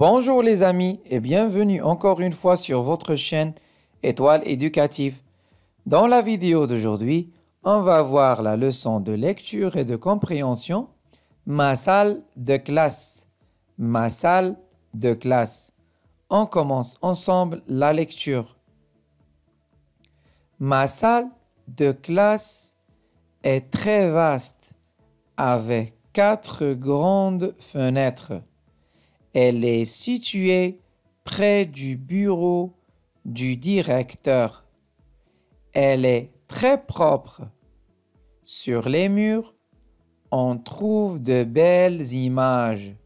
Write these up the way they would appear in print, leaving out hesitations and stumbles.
Bonjour les amis et bienvenue encore une fois sur votre chaîne Étoile éducative. Dans la vidéo d'aujourd'hui, on va voir la leçon de lecture et de compréhension Ma salle de classe. Ma salle de classe. On commence ensemble la lecture. Ma salle de classe est très vaste avec 4 grandes fenêtres. Elle est située près du bureau du directeur. Elle est très propre. Sur les murs, on trouve de belles images.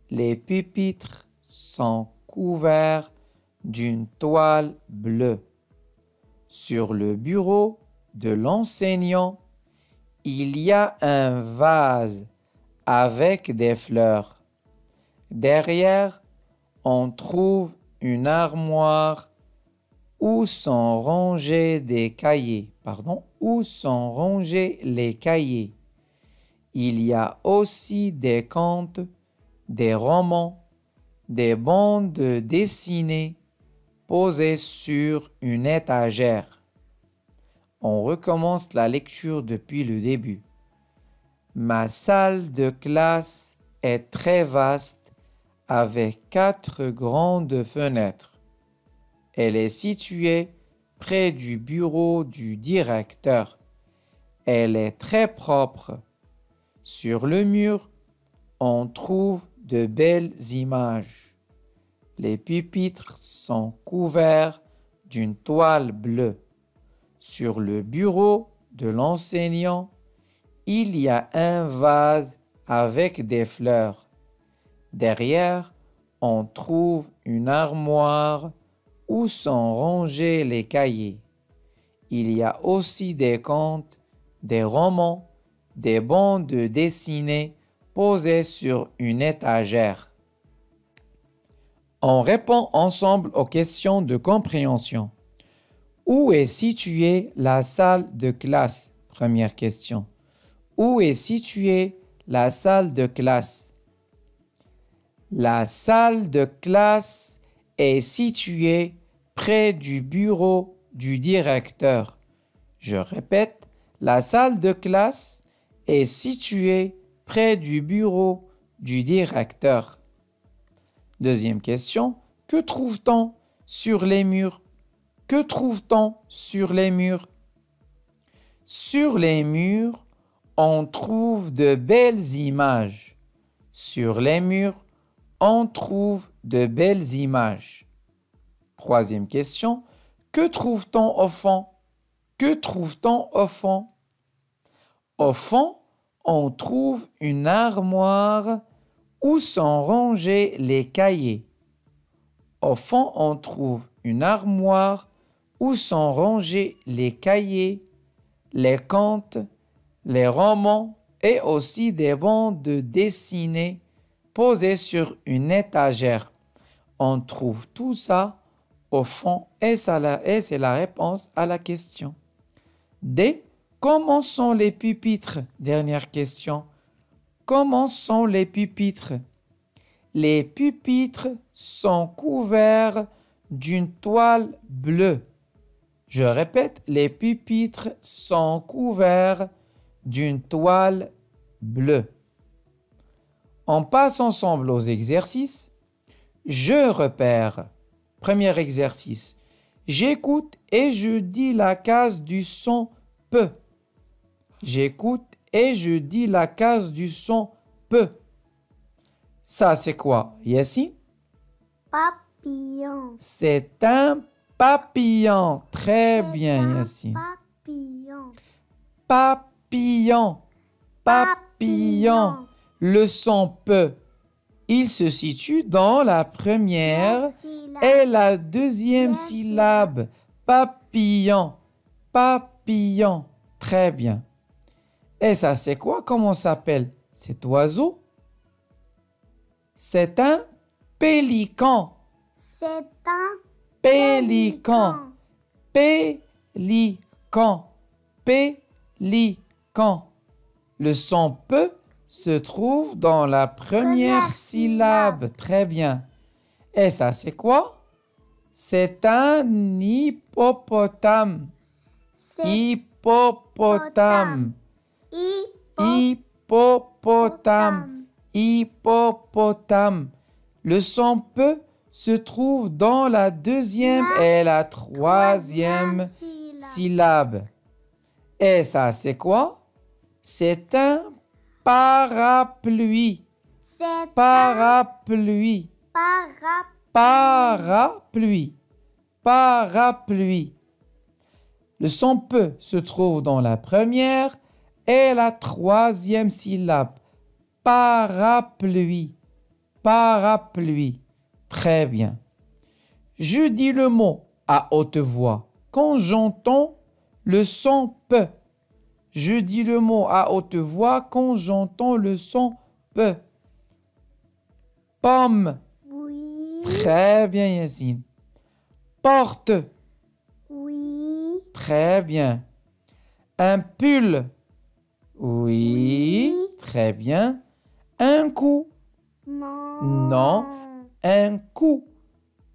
Les pupitres sont couverts d'une toile bleue. Sur le bureau de l'enseignant, il y a un vase avec des fleurs. Derrière, on trouve une armoire où sont rangés les cahiers. Il y a aussi des contes, des romans, des bandes dessinées posées sur une étagère. On recommence la lecture depuis le début. Ma salle de classe est très vaste avec 4 grandes fenêtres. Elle est située près du bureau du directeur. Elle est très propre. Sur le mur, on trouve de belles images. Les pupitres sont couverts d'une toile bleue. Sur le bureau de l'enseignant, il y a un vase avec des fleurs. Derrière, on trouve une armoire où sont rangés les cahiers. Il y a aussi des contes, des romans, des bandes dessinées posées sur une étagère. On répond ensemble aux questions de compréhension. Où est située la salle de classe? Première question. Où est située la salle de classe? La salle de classe est située près du bureau du directeur. Je répète, la salle de classe est située près du bureau du directeur. Deuxième question, que trouve-t-on sur les murs? Que trouve-t-on sur les murs? Sur les murs, on trouve de belles images. Sur les murs, on trouve de belles images. Troisième question, que trouve-t-on au fond? Que trouve-t-on au fond? Au fond, on trouve une armoire où sont rangés les cahiers. Au fond, on trouve une armoire où sont rangés les cahiers, les contes, les romans et aussi des bandes dessinées posées sur une étagère. On trouve tout ça au fond et c'est la réponse à la question. D. Comment sont les pupitres? Dernière question. Comment sont les pupitres? Les pupitres sont couverts d'une toile bleue. Je répète, les pupitres sont couverts d'une toile bleue. On passe ensemble aux exercices. Je repère. Premier exercice. J'écoute et je dis la case du son P. J'écoute et je dis la case du son P. Ça, c'est quoi, Yassine? Papillon. C'est un papillon. Très bien, Yassine. Papillon. Papillon. Papillon. Le son P, il se situe dans la première et la deuxième syllabe. Papillon. Papillon. Très bien. Et ça, c'est quoi? Comment s'appelle cet oiseau? C'est un pélican. C'est un Pélican. Pélican. Pélican. Le son P se trouve dans la première Première syllabe. Très bien. Et ça, c'est quoi? C'est un hippopotame. C'est Hippopotame. Hippopotame. Hippopotame. Le son P se trouve dans la deuxième et la troisième syllabe. Et ça, c'est quoi? C'est un parapluie. C'est Parapluie. Parapluie. Parapluie. Le son P se trouve dans la première et la troisième syllabe. Parapluie. Parapluie. Très bien. Je dis le mot à haute voix quand j'entends le son P. Je dis le mot à haute voix quand j'entends le son P. Pomme. Oui. Très bien, Yacine. Porte. Oui. Très bien. Un pull. Oui. Très bien. Un coup. Non. Non. Un coup.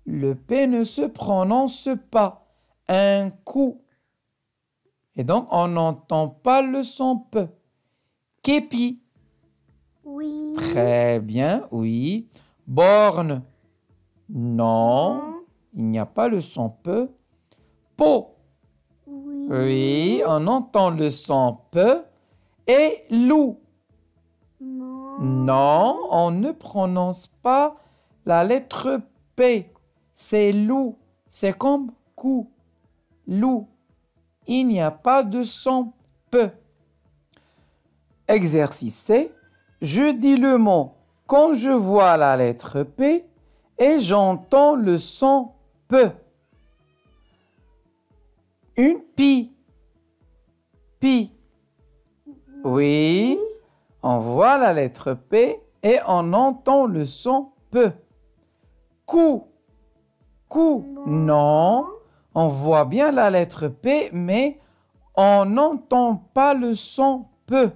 Le P ne se prononce pas. Un coup. Et donc, on n'entend pas le son P. Képi. Oui. Très bien, oui. Borne. Non, il n'y a pas le son P. Pot. Oui. Oui, on entend le son P. Et loup. Non. Non, on ne prononce pas la lettre P. C'est loup. C'est comme cou. Loup. Il n'y a pas de son P. Exercice C. Je dis le mot quand je vois la lettre P et j'entends le son P. Une pie. Pie. Oui. On voit la lettre P et on entend le son P. Cou. Cou. Non. On voit bien la lettre P, mais on n'entend pas le son P.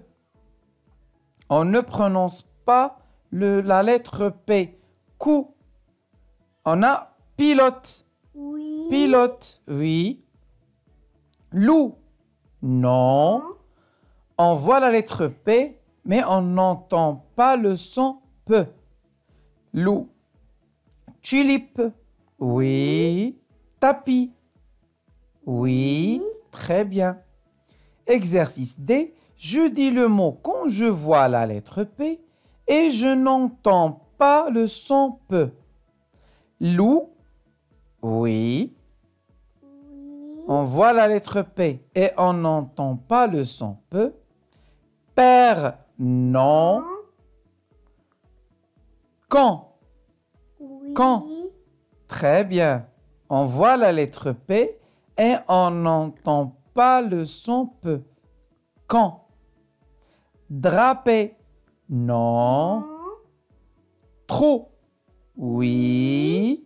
On ne prononce pas la lettre P. Cou. On a pilote. Oui. Pilote, oui. Loup. Non. On voit la lettre P, mais on n'entend pas le son P. Loup. Tulipe. Oui. Tapis. Oui. Très bien. Exercice D. Je dis le mot quand je vois la lettre P et je n'entends pas le son P. Loup. Oui. On voit la lettre P et on n'entend pas le son P. Père. Non. Quand. Oui. Quand. Très bien. On voit la lettre P et on n'entend pas le son P. Quand. Drapé. Non. Trop. Oui.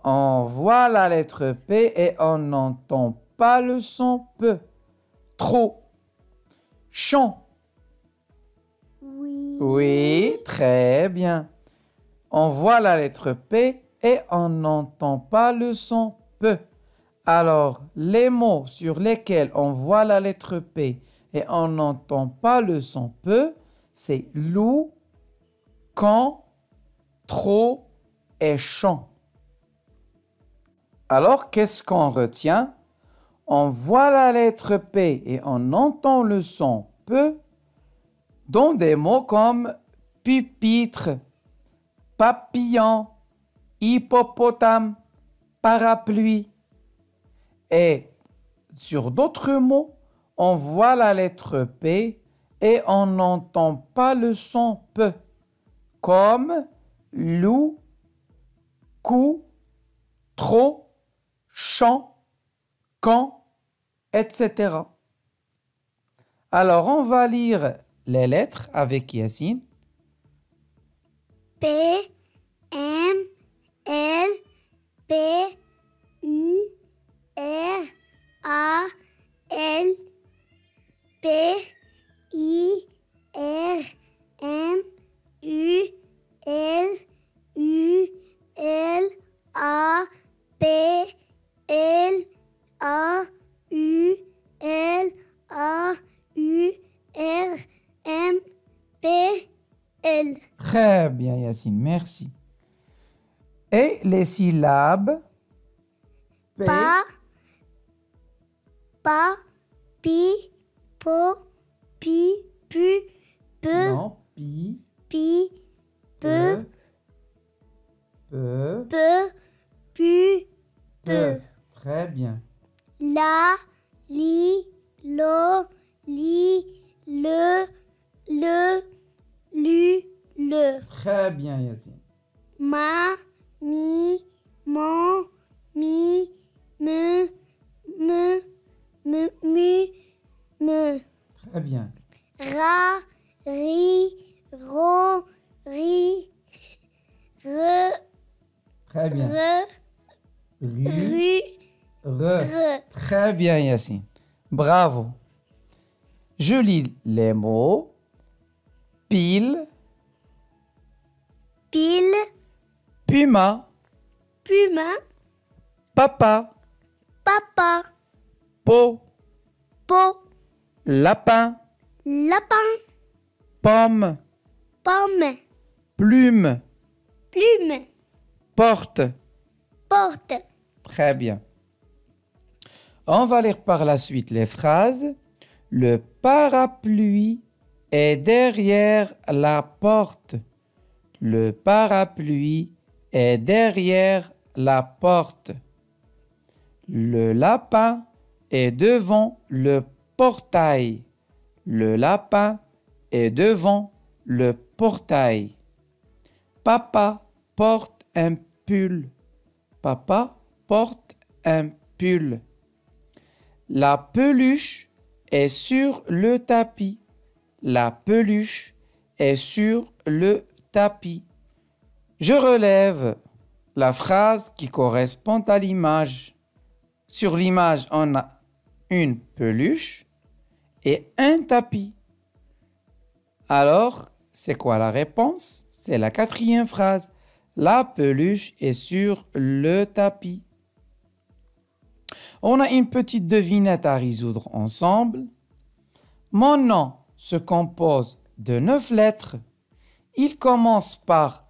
On voit la lettre P et on n'entend pas le son P. Trop. Champ. Oui. Oui, très bien. On voit la lettre P et on n'entend pas le son P. Alors, les mots sur lesquels on voit la lettre P et on n'entend pas le son P, c'est loup, quand, trop et champ. Alors, qu'est-ce qu'on retient? On voit la lettre P et on entend le son P dans des mots comme pupitre, papillon, hippopotame, parapluie. Et sur d'autres mots, on voit la lettre P et on n'entend pas le son P, comme loup, cou, trop, champ, quand, etc. Alors, on va lire les lettres avec Yacine. P, M, L, P, U, R, A, L, P, I, R, A, U, L, A, U, R, M, P, L. Très bien, Yacine, merci. Et les syllabes P, Pa, pa, pi, po, pi, pu, peu, non, pi, pi, peu, peu, peu, pu, peu. peu. Très bien. La, li, lo, li, le, lu, le. Très bien, Yacine. Ma, mi, mon, mi, me, me. Très bien. Ra, ri, ro, ri, re, Très bien. re, Ru, ru, re. re. Très bien, Yacine. Bravo. Je lis les mots. Pile, Pile, puma, puma, papa, papa, pot, pot, lapin, lapin, pomme, pomme, plume, plume, porte. porte. Très bien. On va lire par la suite les phrases. Le parapluie est derrière la porte. Le parapluie est derrière la porte. Le lapin est devant le portail. Le lapin est devant le portail. Papa porte un pull. Papa porte un pull. La peluche est sur le tapis. La peluche est sur le tapis. Je relève la phrase qui correspond à l'image. Sur l'image, on a une peluche et un tapis. Alors, c'est quoi la réponse? C'est la quatrième phrase. La peluche est sur le tapis. On a une petite devinette à résoudre ensemble. Mon nom se compose de 9 lettres. Il commence par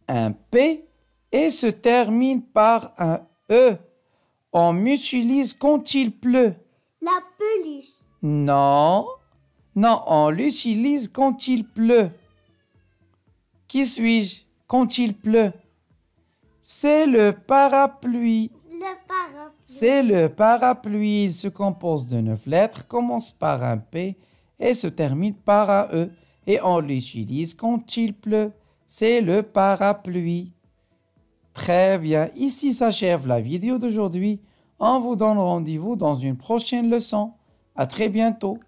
un P et se termine par un E. On m'utilise quand il pleut. La peluche. Non, on l'utilise quand il pleut. Qui suis-je quand il pleut? C'est le parapluie. Le parapluie. C'est le parapluie. Il se compose de 9 lettres, commence par un P et se termine par un E. Et on l'utilise quand il pleut. C'est le parapluie. Très bien. Ici s'achève la vidéo d'aujourd'hui. On vous donne rendez-vous dans une prochaine leçon. À très bientôt.